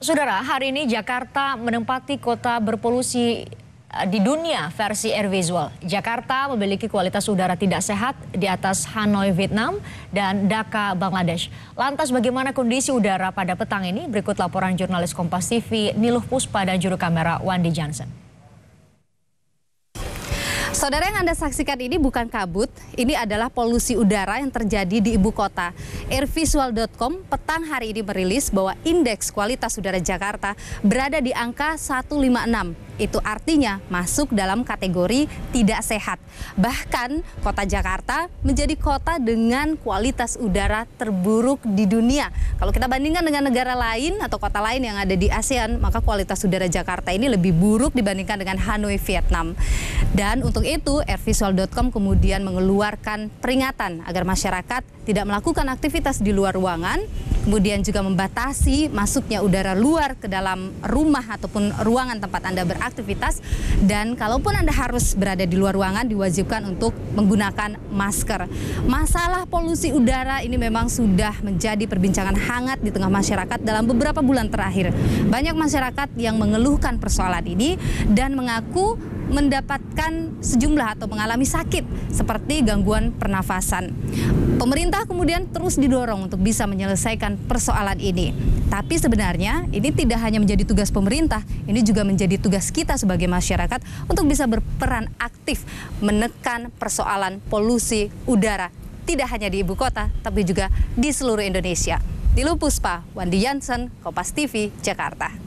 Saudara, hari ini Jakarta menempati kota berpolusi di dunia versi air visual. Jakarta memiliki kualitas udara tidak sehat di atas Hanoi, Vietnam, dan Dhaka, Bangladesh. Lantas bagaimana kondisi udara pada petang ini? Berikut laporan jurnalis Kompas TV Niluh Puspa dan juru kamera Wandi Johnson. Saudara, yang Anda saksikan ini bukan kabut, ini adalah polusi udara yang terjadi di ibu kota. Airvisual.com petang hari ini merilis bahwa indeks kualitas udara Jakarta berada di angka 156. Itu artinya masuk dalam kategori tidak sehat. Bahkan kota Jakarta menjadi kota dengan kualitas udara terburuk di dunia. Kalau kita bandingkan dengan negara lain atau kota lain yang ada di ASEAN, maka kualitas udara Jakarta ini lebih buruk dibandingkan dengan Hanoi, Vietnam. Dan untuk itu Airvisual.com kemudian mengeluarkan peringatan agar masyarakat tidak melakukan aktivitas di luar ruangan, kemudian juga membatasi masuknya udara luar ke dalam rumah ataupun ruangan tempat Anda beraktivitas, dan kalaupun Anda harus berada di luar ruangan diwajibkan untuk menggunakan masker. Masalah polusi udara ini memang sudah menjadi perbincangan hangat di tengah masyarakat dalam beberapa bulan terakhir. Banyak masyarakat yang mengeluhkan persoalan ini dan mengaku mendapatkan sejumlah atau mengalami sakit seperti gangguan pernafasan. Pemerintah kemudian terus didorong untuk bisa menyelesaikan persoalan ini. Tapi sebenarnya ini tidak hanya menjadi tugas pemerintah, ini juga menjadi tugas kita sebagai masyarakat untuk bisa berperan aktif menekan persoalan polusi udara. Tidak hanya di ibu kota, tapi juga di seluruh Indonesia. Niluh Puspa, Wandi Johnson, Kompas TV, Jakarta.